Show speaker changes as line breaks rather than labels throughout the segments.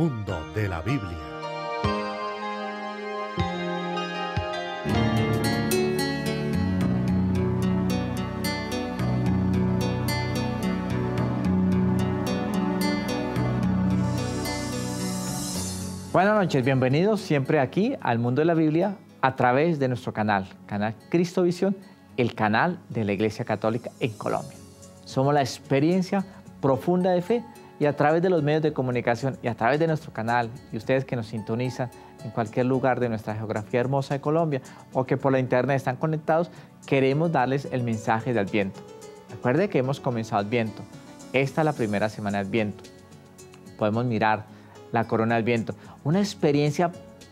mundo de la Biblia.
Buenas noches, bienvenidos siempre aquí al mundo de la Biblia a través de nuestro canal Cristovisión, el canal de la Iglesia Católica en Colombia. Somos la experiencia profunda de fe y a través de los medios de comunicación y a través de nuestro canal y ustedes que nos sintonizan en cualquier lugar de nuestra geografía hermosa de Colombia o que por la internet están conectados, queremos darles el mensaje de Adviento. Recuerde que hemos comenzado Adviento. Esta es la primera semana de Adviento. Podemos mirar la corona del Adviento, una experiencia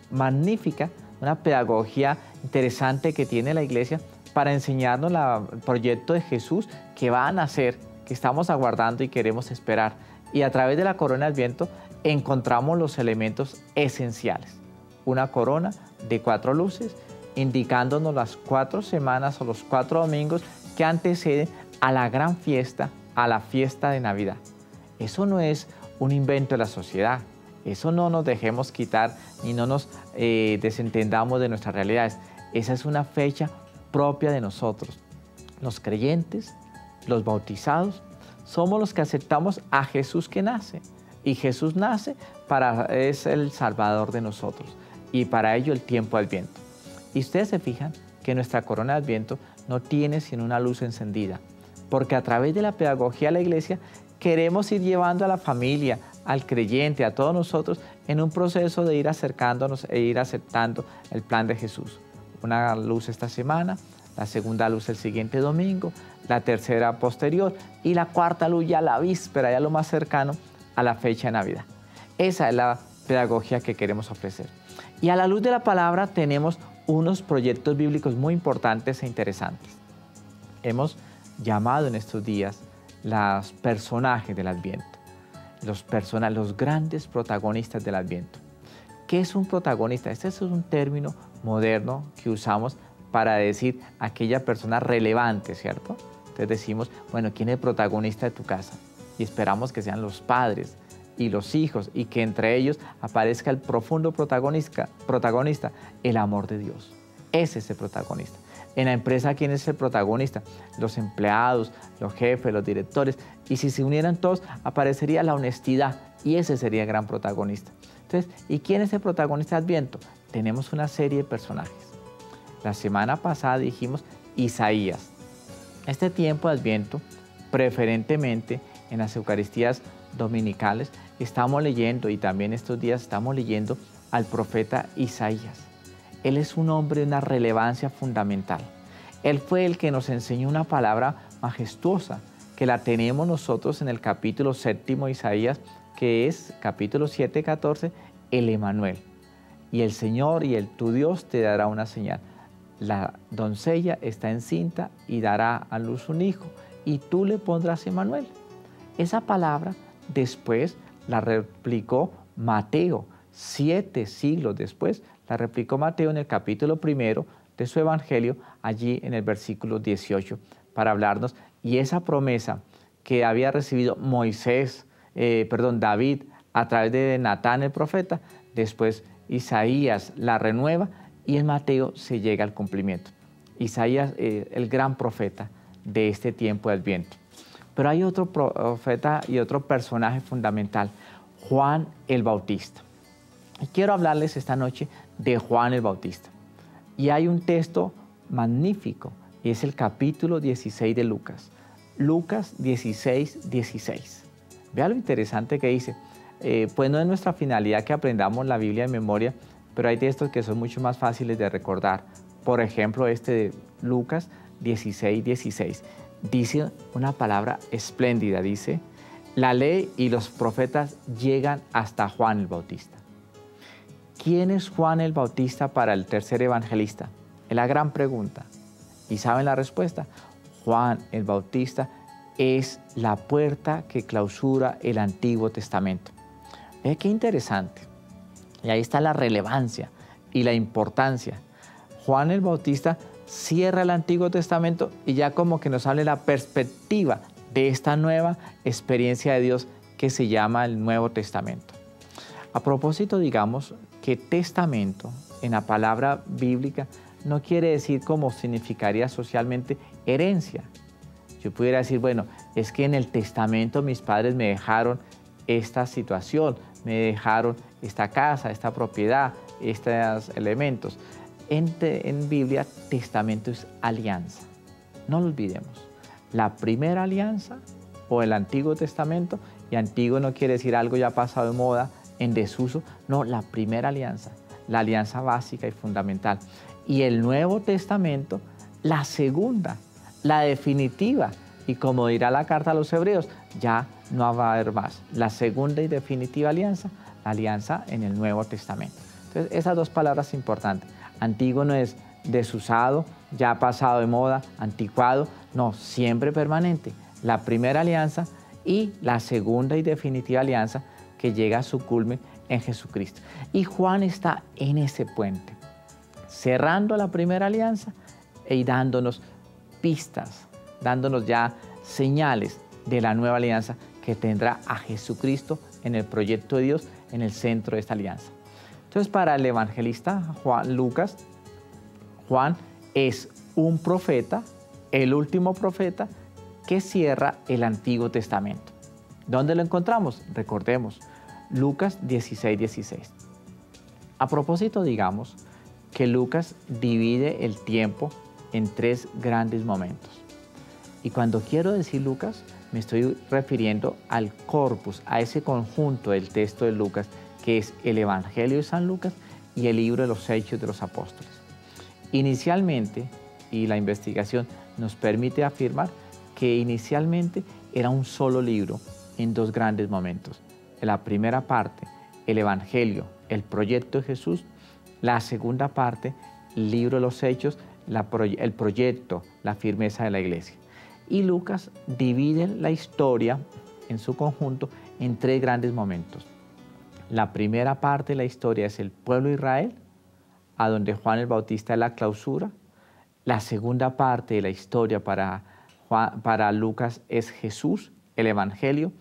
magnífica, una pedagogía interesante que tiene la Iglesia para enseñarnos el proyecto de Jesús que va a nacer, que estamos aguardando y queremos esperar. Y a través de la corona del Adviento encontramos los elementos esenciales. Una corona de 4 luces, indicándonos las 4 semanas o los 4 domingos que anteceden a la gran fiesta, a la fiesta de Navidad. Eso no es un invento de la sociedad. Eso no nos dejemos quitar ni no nos desentendamos de nuestras realidades. Esa es una fecha propia de nosotros. Los creyentes, los bautizados, somos los que aceptamos a Jesús que nace. Y Jesús nace es el Salvador de nosotros. Y para ello el tiempo de Adviento. Y ustedes se fijan que nuestra corona de Adviento no tiene sino una luz encendida. Porque a través de la pedagogía de la Iglesia queremos ir llevando a la familia, al creyente, a todos nosotros, en un proceso de ir acercándonos e ir aceptando el plan de Jesús. Una luz esta semana, la segunda luz el siguiente domingo, la tercera posterior y la cuarta luz ya la víspera, ya lo más cercano a la fecha de Navidad. Esa es la pedagogía que queremos ofrecer. Y a la luz de la palabra tenemos unos proyectos bíblicos muy importantes e interesantes. Hemos llamado en estos días los personajes del Adviento. Los grandes protagonistas del Adviento. ¿Qué es un protagonista? Este es un término moderno que usamos para decir aquella persona relevante, ¿cierto? Entonces decimos, bueno, ¿quién es el protagonista de tu casa? Y esperamos que sean los padres y los hijos y que entre ellos aparezca el profundo protagonista, el amor de Dios. Ese es el protagonista. En la empresa, ¿quién es el protagonista? Los empleados, los jefes, los directores. Y si se unieran todos, aparecería la honestidad. Y ese sería el gran protagonista. Entonces, ¿y quién es el protagonista de Adviento? Tenemos una serie de personajes. La semana pasada dijimos Isaías. Este tiempo de Adviento, preferentemente en las Eucaristías dominicales, estamos leyendo, y también estos días estamos leyendo al profeta Isaías. Él es un hombre de una relevancia fundamental. Él fue el que nos enseñó una palabra majestuosa, que la tenemos nosotros en el capítulo 7 de Isaías, que es capítulo 7, 14, el Emanuel. Y el Señor y tu Dios te dará una señal. La doncella está encinta y dará a luz un hijo, y tú le pondrás Emanuel. Esa palabra después la replicó Mateo, 7 siglos después, la replicó Mateo en el capítulo 1 de su Evangelio, allí en el versículo 18, para hablarnos. Y esa promesa que había recibido David a través de Natán el profeta, después Isaías la renueva y en Mateo se llega al cumplimiento. Isaías, el gran profeta de este tiempo de Adviento. Pero hay otro profeta y otro personaje fundamental, Juan el Bautista. Y quiero hablarles esta noche de Juan el Bautista. Y hay un texto magnífico, y es el capítulo 16 de Lucas. Lucas 16, 16. Vea lo interesante que dice. Pues no es nuestra finalidad que aprendamos la Biblia de memoria, pero hay textos que son mucho más fáciles de recordar. Por ejemplo, este de Lucas 16, 16. Dice una palabra espléndida, dice, la ley y los profetas llegan hasta Juan el Bautista. ¿Quién es Juan el Bautista para el tercer evangelista? Es la gran pregunta. ¿Y saben la respuesta? Juan el Bautista es la puerta que clausura el Antiguo Testamento. Ve qué interesante. Y ahí está la relevancia y la importancia. Juan el Bautista cierra el Antiguo Testamento y ya como que nos habla la perspectiva de esta nueva experiencia de Dios que se llama el Nuevo Testamento. A propósito, digamos que testamento en la palabra bíblica no quiere decir como significaría socialmente herencia. Yo pudiera decir, bueno, es que en el testamento mis padres me dejaron esta situación, me dejaron esta casa, esta propiedad, estos elementos. En Biblia, testamento es alianza. No lo olvidemos. La primera alianza o el Antiguo Testamento, y antiguo no quiere decir algo ya pasado de moda, en desuso, no, la primera alianza, la alianza básica y fundamental. Y el Nuevo Testamento, la segunda, la definitiva, y como dirá la carta a los hebreos, ya no va a haber más. La segunda y definitiva alianza, la alianza en el Nuevo Testamento. Entonces, esas dos palabras importantes. Antiguo no es desusado, ya pasado de moda, anticuado, no, siempre permanente. La primera alianza y la segunda y definitiva alianza que llega a su culmen en Jesucristo. Y Juan está en ese puente, cerrando la primera alianza y dándonos pistas, dándonos ya señales de la nueva alianza que tendrá a Jesucristo en el proyecto de Dios, en el centro de esta alianza. Entonces, para el evangelista Lucas, Juan es un profeta, el último profeta que cierra el Antiguo Testamento. ¿Dónde lo encontramos? Recordemos, Lucas 16:16. A propósito, digamos que Lucas divide el tiempo en tres grandes momentos. Y cuando quiero decir Lucas, me estoy refiriendo al corpus, a ese conjunto del texto de Lucas, que es el Evangelio de San Lucas y el libro de los Hechos de los Apóstoles. Inicialmente, y la investigación nos permite afirmar que inicialmente era un solo libro en dos grandes momentos. En la primera parte, el Evangelio, el proyecto de Jesús. La segunda parte, el libro de los Hechos, el proyecto, la firmeza de la iglesia. Y Lucas divide la historia en su conjunto en tres grandes momentos. La primera parte de la historia es el pueblo de Israel, a donde Juan el Bautista es la clausura. La segunda parte de la historia para Lucas es Jesús, el Evangelio.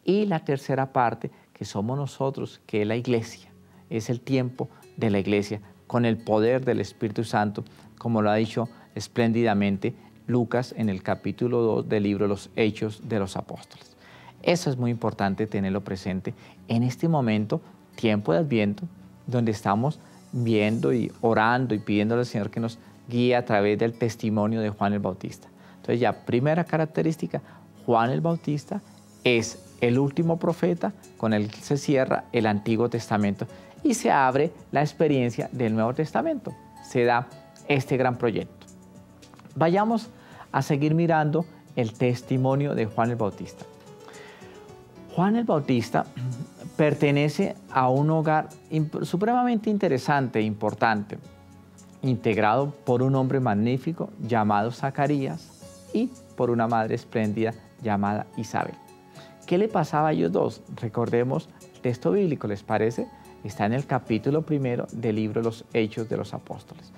Y la tercera parte, que somos nosotros, que es la iglesia, es el tiempo de la iglesia, con el poder del Espíritu Santo, como lo ha dicho espléndidamente Lucas en el capítulo 2 del libro de los Hechos de los Apóstoles. Eso es muy importante tenerlo presente en este momento, tiempo de Adviento, donde estamos viendo y orando y pidiéndole al Señor que nos guíe a través del testimonio de Juan el Bautista. Entonces ya, primera característica, Juan el Bautista es el último profeta con el que se cierra el Antiguo Testamento y se abre la experiencia del Nuevo Testamento. Se da este gran proyecto. Vayamos a seguir mirando el testimonio de Juan el Bautista. Juan el Bautista pertenece a un hogar supremamente interesante e importante, integrado por un hombre magnífico llamado Zacarías y por una madre espléndida llamada Isabel. ¿Qué le pasaba a ellos dos? Recordemos el texto bíblico, ¿les parece? Está en el capítulo 1 del libro de los Hechos de los Apóstoles,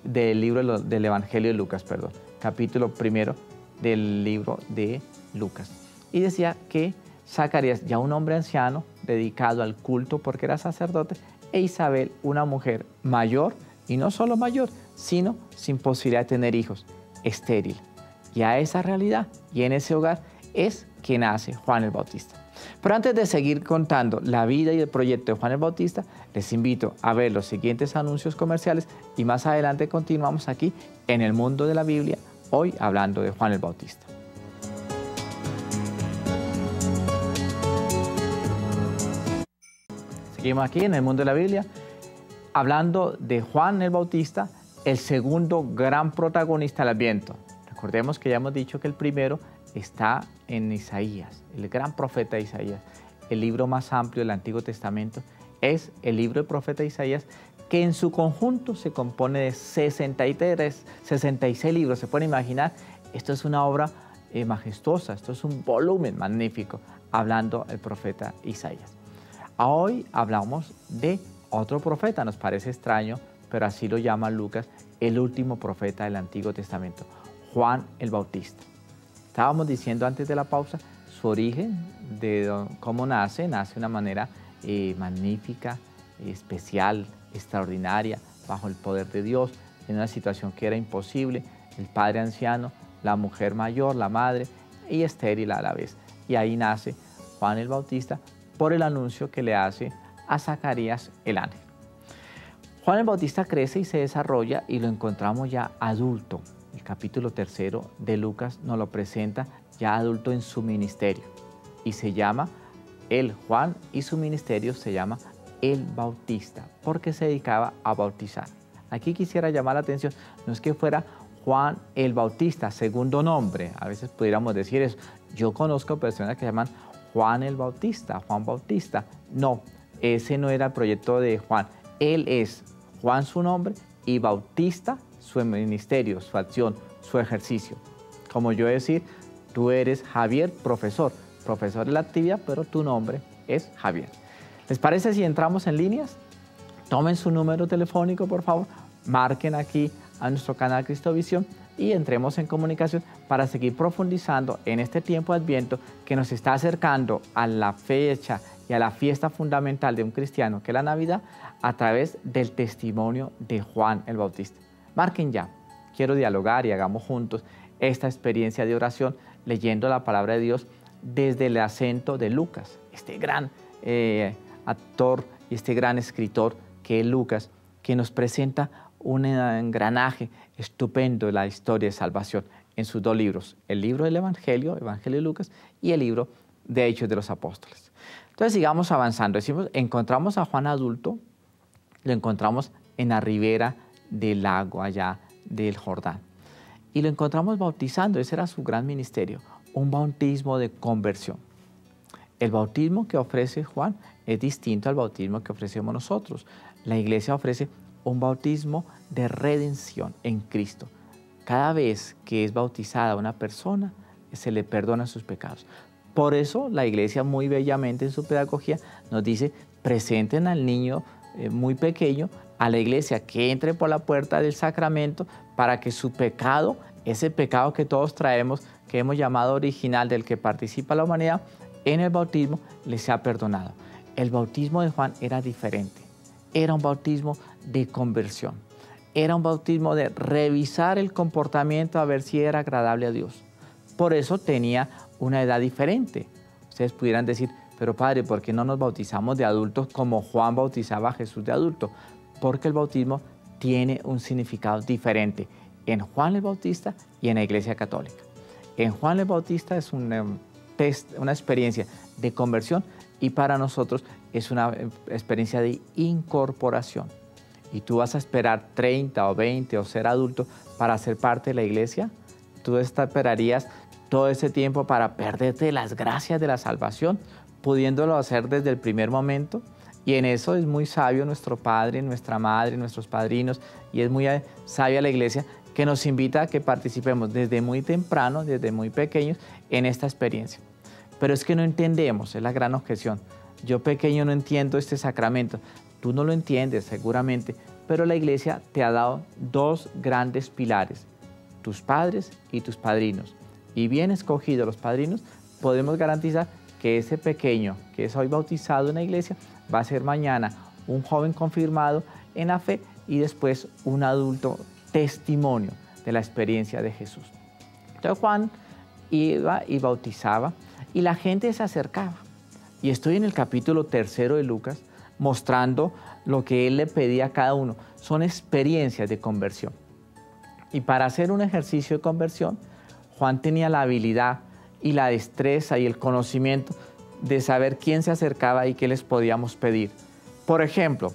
del libro del Evangelio de Lucas, perdón, capítulo 1 del libro de Lucas. Y decía que Zacarías, ya un hombre anciano, dedicado al culto porque era sacerdote, e Isabel, una mujer mayor, y no solo mayor, sino sin posibilidad de tener hijos, estéril. Y a esa realidad y en ese hogar es que nace Juan el Bautista. Pero antes de seguir contando la vida y el proyecto de Juan el Bautista, les invito a ver los siguientes anuncios comerciales y más adelante continuamos aquí en el mundo de la Biblia, hoy hablando de Juan el Bautista. Seguimos aquí en el mundo de la Biblia, hablando de Juan el Bautista, el segundo gran protagonista del Adviento. Recordemos que ya hemos dicho que el primero está en Isaías, el gran profeta Isaías. El libro más amplio del Antiguo Testamento es el libro del profeta Isaías, que en su conjunto se compone de 66 libros. Se pueden imaginar, esto es una obra majestuosa, esto es un volumen magnífico, hablando el profeta Isaías. Hoy hablamos de otro profeta, nos parece extraño, pero así lo llama Lucas, el último profeta del Antiguo Testamento, Juan el Bautista. Estábamos diciendo antes de la pausa su origen, de cómo nace de una manera magnífica, especial, extraordinaria, bajo el poder de Dios, en una situación que era imposible, el padre anciano, la mujer mayor, la madre, y estéril a la vez. Y ahí nace Juan el Bautista por el anuncio que le hace a Zacarías el ángel. Juan el Bautista crece y se desarrolla y lo encontramos ya adulto. El capítulo 3 de Lucas nos lo presenta ya adulto en su ministerio y se llama Juan, y su ministerio se llama el Bautista porque se dedicaba a bautizar. Aquí quisiera llamar la atención, no es que fuera Juan el Bautista, segundo nombre, a veces pudiéramos decir eso. Yo conozco personas que se llaman Juan el Bautista, Juan Bautista. No, ese no era el proyecto de Juan. Él es Juan su nombre y Bautista su ministerio, su acción, su ejercicio. Como yo decir, tú eres Javier, profesor de la actividad, pero tu nombre es Javier. ¿Les parece si entramos en líneas? Tomen su número telefónico, por favor, marquen aquí a nuestro canal Cristovisión y entremos en comunicación para seguir profundizando en este tiempo de Adviento que nos está acercando a la fecha y a la fiesta fundamental de un cristiano, que es la Navidad, a través del testimonio de Juan el Bautista. Marquen ya. Quiero dialogar y hagamos juntos esta experiencia de oración leyendo la palabra de Dios desde el acento de Lucas, este gran actor y este gran escritor que es Lucas, que nos presenta un engranaje estupendo de la historia de salvación en sus dos libros, el libro del Evangelio, Evangelio de Lucas, y el libro de Hechos de los Apóstoles. Entonces sigamos avanzando. Decimos, encontramos a Juan adulto, lo encontramos en la ribera del lago allá del Jordán y lo encontramos bautizando. Ese era su gran ministerio, un bautismo de conversión. El bautismo que ofrece Juan es distinto al bautismo que ofrecemos nosotros. La iglesia ofrece un bautismo de redención en Cristo. Cada vez que es bautizada una persona, se le perdonan sus pecados. Por eso la iglesia muy bellamente en su pedagogía nos dice, presenten al niño muy pequeño a la iglesia, que entre por la puerta del sacramento para que su pecado, ese pecado que todos traemos, que hemos llamado original, del que participa la humanidad, en el bautismo le sea perdonado. El bautismo de Juan era diferente. Era un bautismo de conversión. Era un bautismo de revisar el comportamiento a ver si era agradable a Dios. Por eso tenía una edad diferente. Ustedes pudieran decir, pero padre, ¿por qué no nos bautizamos de adultos como Juan bautizaba a Jesús de adulto? Porque el bautismo tiene un significado diferente en Juan el Bautista y en la Iglesia Católica. En Juan el Bautista es una experiencia de conversión y para nosotros es una experiencia de incorporación. ¿Y tú vas a esperar 30 o 20 o ser adulto para ser parte de la iglesia? ¿Tú esperarías todo ese tiempo para perderte las gracias de la salvación, pudiéndolo hacer desde el primer momento? Y en eso es muy sabio nuestro padre, nuestra madre, nuestros padrinos, y es muy sabia la iglesia que nos invita a que participemos desde muy temprano, desde muy pequeños, en esta experiencia. Pero es que no entendemos, es la gran objeción. Yo pequeño no entiendo este sacramento. Tú no lo entiendes seguramente, pero la iglesia te ha dado dos grandes pilares, tus padres y tus padrinos. Y bien escogidos los padrinos, podemos garantizar que ese pequeño que es hoy bautizado en la iglesia va a ser mañana un joven confirmado en la fe y después un adulto testimonio de la experiencia de Jesús. Entonces Juan iba y bautizaba y la gente se acercaba. Y estoy en el capítulo 3 de Lucas mostrando lo que él le pedía a cada uno. Son experiencias de conversión. Y para hacer un ejercicio de conversión, Juan tenía la habilidad y la destreza y el conocimiento de saber quién se acercaba y qué les podíamos pedir. Por ejemplo,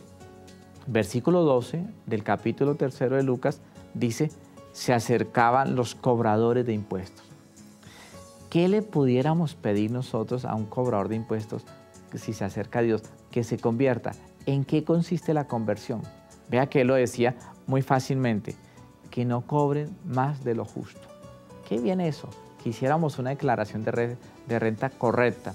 versículo 12 del capítulo 3 de Lucas dice, se acercaban los cobradores de impuestos. ¿Qué le pudiéramos pedir nosotros a un cobrador de impuestos si se acerca a Dios? Que se convierta. ¿En qué consiste la conversión? Vea que él lo decía muy fácilmente, que no cobren más de lo justo. ¿Qué viene eso? Que hiciéramos una declaración de renta correcta,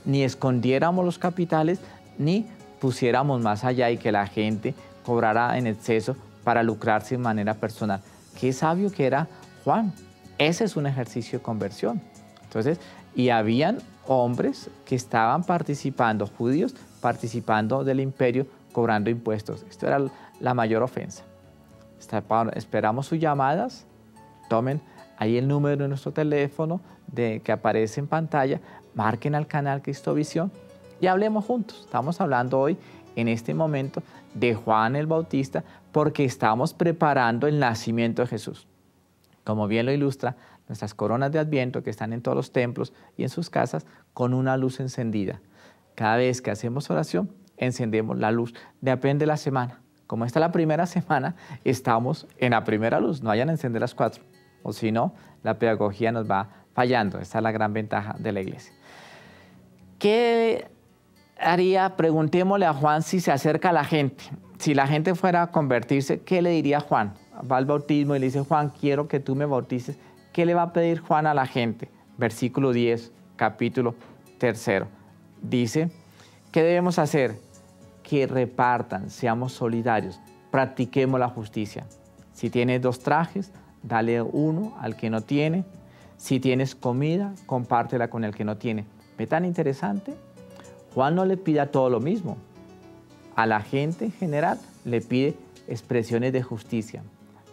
ni escondiéramos los capitales, ni pusiéramos más allá y que la gente cobrara en exceso para lucrarse de manera personal. Qué sabio que era Juan. Ese es un ejercicio de conversión. Entonces, y habían hombres que estaban participando, judíos participando del imperio, cobrando impuestos. Esto era la mayor ofensa. Esperamos sus llamadas, tomen ahí el número de nuestro teléfono que aparece en pantalla, marquen al canal Cristovisión y hablemos juntos. Estamos hablando hoy, en este momento, de Juan el Bautista, porque estamos preparando el nacimiento de Jesús. Como bien lo ilustra nuestras coronas de Adviento que están en todos los templos y en sus casas con una luz encendida. Cada vez que hacemos oración, encendemos la luz. Depende de la semana. Como esta es la primera semana, estamos en la primera luz. No vayan a encender las 4. O si no, la pedagogía nos va fallando. Esta es la gran ventaja de la iglesia. ¿Qué haría? Preguntémosle a Juan si se acerca a la gente. Si la gente fuera a convertirse, ¿qué le diría Juan? Va al bautismo y le dice, Juan, quiero que tú me bautices. ¿Qué le va a pedir Juan a la gente? Versículo 10, capítulo 3. Dice, ¿qué debemos hacer? Que repartan, seamos solidarios, practiquemos la justicia. Si tienes 2 trajes, dale uno al que no tiene. Si tienes comida, compártela con el que no tiene. ¿Ve tan interesante? Juan no le pide a todo lo mismo. A la gente en general le pide expresiones de justicia.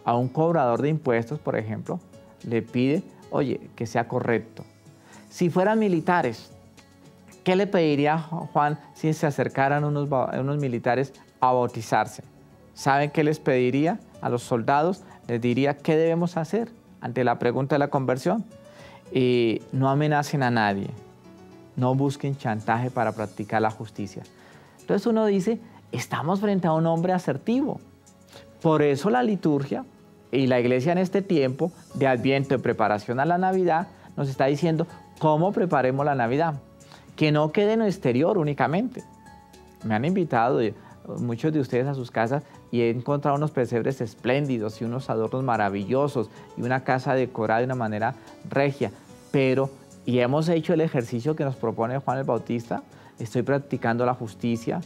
A un cobrador de impuestos, por ejemplo, le pide, oye, que sea correcto. Si fueran militares, ¿qué le pediría Juan si se acercaran unos militares a bautizarse? ¿Saben qué les pediría a los soldados? Les diría, ¿qué debemos hacer ante la pregunta de la conversión? No amenacen a nadie, no busquen chantaje para practicar la justicia. Entonces uno dice, estamos frente a un hombre asertivo. Por eso la liturgia y la iglesia en este tiempo de Adviento, de preparación a la Navidad, nos está diciendo cómo preparemos la Navidad. Que no quede en lo exterior únicamente. Me han invitado muchos de ustedes a sus casas y he encontrado unos pesebres espléndidos y unos adornos maravillosos y una casa decorada de una manera regia. Y hemos hecho el ejercicio que nos propone Juan el Bautista. Estoy practicando la justicia,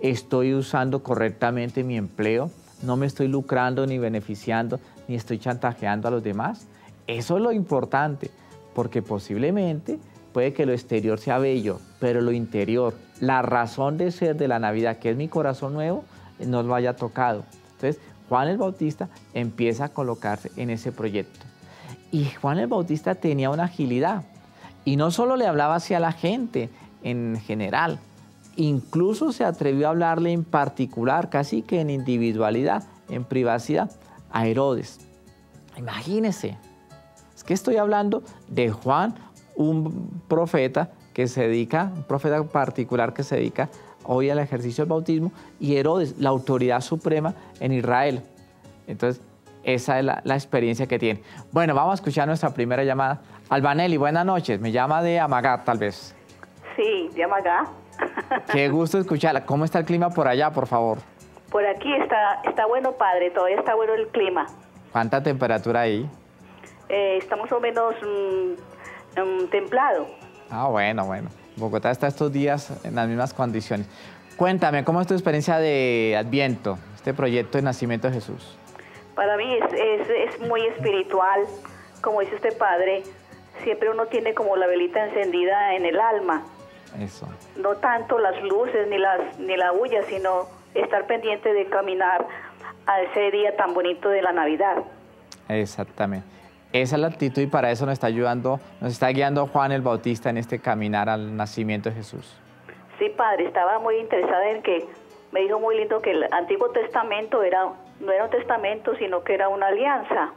estoy usando correctamente mi empleo, no me estoy lucrando ni beneficiando, ni estoy chantajeando a los demás. Eso es lo importante, porque posiblemente puede que lo exterior sea bello, pero lo interior, la razón de ser de la Navidad, que es mi corazón nuevo, no lo haya tocado. Entonces, Juan el Bautista empieza a colocarse en ese proyecto. Y Juan el Bautista tenía una agilidad, y no solo le hablaba hacia la gente en general, incluso se atrevió a hablarle en particular, casi que en individualidad, en privacidad, a Herodes. Imagínense, es que estoy hablando de Juan, un profeta que se dedica, un profeta particular que se dedica hoy al ejercicio del bautismo, y Herodes, la autoridad suprema en Israel. Entonces, esa es la experiencia que tiene. Bueno, vamos a escuchar nuestra primera llamada. Albanelli, buenas noches. Me llama de Amagá, tal vez.
Sí, de Amagá.
Qué gusto escucharla. ¿Cómo está el clima por allá, por favor?
Por aquí está bueno, padre. Todavía está bueno el clima.
¿Cuánta temperatura ahí?
Estamos o menos templado.
Ah, bueno. Bogotá está estos días en las mismas condiciones. Cuéntame, ¿cómo es tu experiencia de Adviento, este proyecto de nacimiento de Jesús?
Para mí es muy espiritual. Como dice usted, padre, siempre uno tiene como la velita encendida en el alma.
Eso. No
tanto las luces ni la bulla, sino estar pendiente de caminar a ese día tan bonito de la Navidad.
Exactamente. Esa es la actitud y para eso nos está guiando Juan el Bautista en este caminar al nacimiento de Jesús.
Sí, padre, estaba muy interesada en que me dijo muy lindo que el Antiguo Testamento no era un testamento, sino que era una alianza.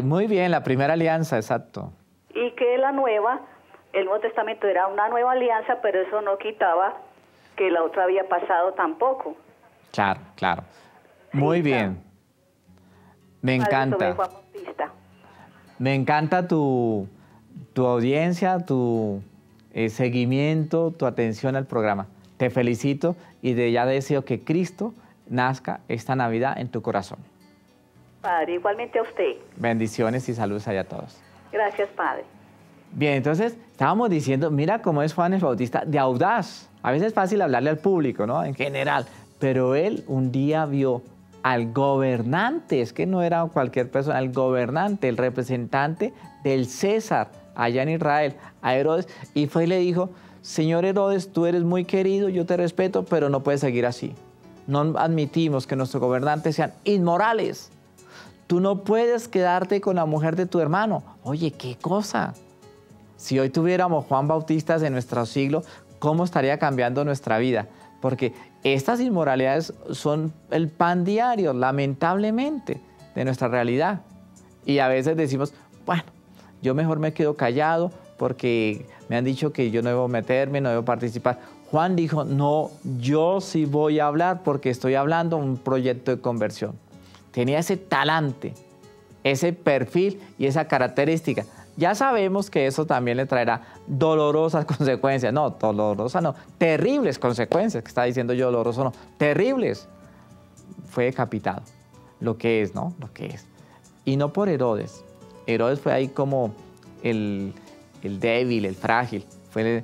Muy bien, la primera alianza, exacto.
Y que el Nuevo Testamento era una nueva alianza, pero eso no quitaba que la otra había pasado tampoco.
Claro. Muy bien. Me encanta.
Juan Bautista.
Me encanta tu audiencia, tu seguimiento, tu atención al programa. Te felicito y ya deseo que Cristo nazca esta Navidad en tu corazón.
Padre, igualmente a usted.
Bendiciones y saludos allá a todos.
Gracias, padre.
Bien, entonces estábamos diciendo, mira cómo es Juan el Bautista, de audaz. A veces es fácil hablarle al público, ¿no? En general. Pero él un día vio al gobernante, es que no era cualquier persona, el gobernante, el representante del César allá en Israel, a Herodes, y fue y le dijo: Señor Herodes, tú eres muy querido, yo te respeto, pero no puedes seguir así. No admitimos que nuestros gobernantes sean inmorales. Tú no puedes quedarte con la mujer de tu hermano. Oye, ¿qué cosa? Si hoy tuviéramos Juan Bautistas en nuestro siglo, ¿cómo estaría cambiando nuestra vida? Porque estas inmoralidades son el pan diario, lamentablemente, de nuestra realidad. Y a veces decimos: bueno, yo mejor me quedo callado porque me han dicho que yo no debo meterme, no debo participar. Juan dijo: no, yo sí voy a hablar porque estoy hablando un proyecto de conversión. Tenía ese talante, ese perfil y esa característica. Ya sabemos que eso también le traerá dolorosas consecuencias. No, dolorosas no, terribles consecuencias, que está diciendo yo doloroso no, terribles. Fue decapitado, lo que es, ¿no? Lo que es. Y no por Herodes. Herodes fue ahí como el débil, el frágil. Fue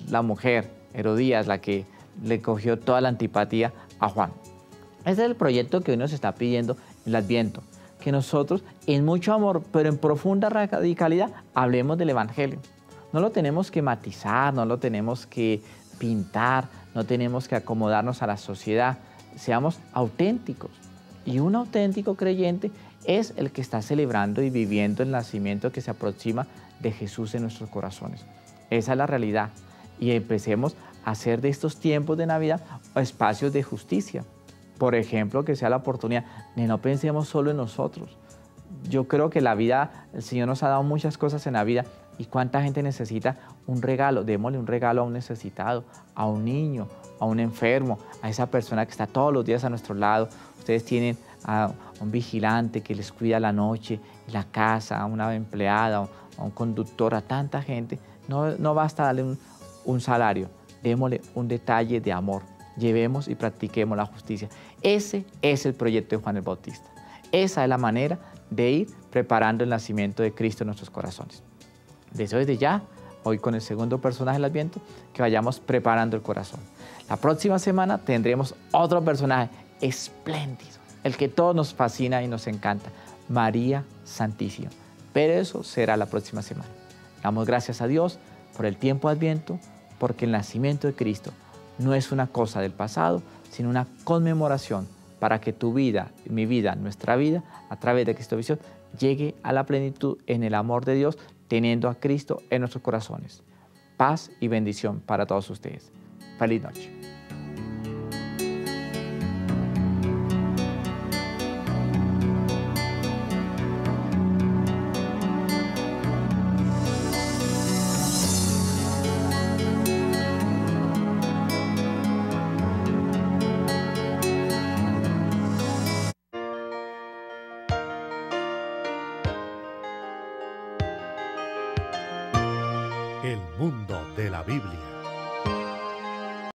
la mujer, Herodías, la que le cogió toda la antipatía a Juan. Ese es el proyecto que hoy nos está pidiendo el Adviento. Que nosotros, en mucho amor, pero en profunda radicalidad, hablemos del Evangelio. No lo tenemos que matizar, no lo tenemos que pintar, no tenemos que acomodarnos a la sociedad. Seamos auténticos. Y un auténtico creyente es el que está celebrando y viviendo el nacimiento que se aproxima de Jesús en nuestros corazones. Esa es la realidad. Y empecemos a hacer de estos tiempos de Navidad espacios de justicia. Por ejemplo, que sea la oportunidad de no pensemos solo en nosotros. Yo creo que la vida, el Señor nos ha dado muchas cosas en la vida, y cuánta gente necesita un regalo. Démosle un regalo a un necesitado, a un niño, a un enfermo, a esa persona que está todos los días a nuestro lado. Ustedes tienen a un vigilante que les cuida la noche, la casa, a una empleada, a un conductor, a tanta gente. No basta darle un salario, démosle un detalle de amor. Llevemos y practiquemos la justicia. Ese es el proyecto de Juan el Bautista. Esa es la manera de ir preparando el nacimiento de Cristo en nuestros corazones. Deseo desde ya, hoy con el segundo personaje del Adviento, que vayamos preparando el corazón. La próxima semana tendremos otro personaje espléndido, el que todos nos fascina y nos encanta, María Santísima. Pero eso será la próxima semana. Damos gracias a Dios por el tiempo de Adviento, porque el nacimiento de Cristo no es una cosa del pasado, sino una conmemoración para que tu vida, mi vida, nuestra vida, a través de Cristovisión, llegue a la plenitud en el amor de Dios, teniendo a Cristo en nuestros corazones. Paz y bendición para todos ustedes. Feliz noche.
El mundo de la Biblia.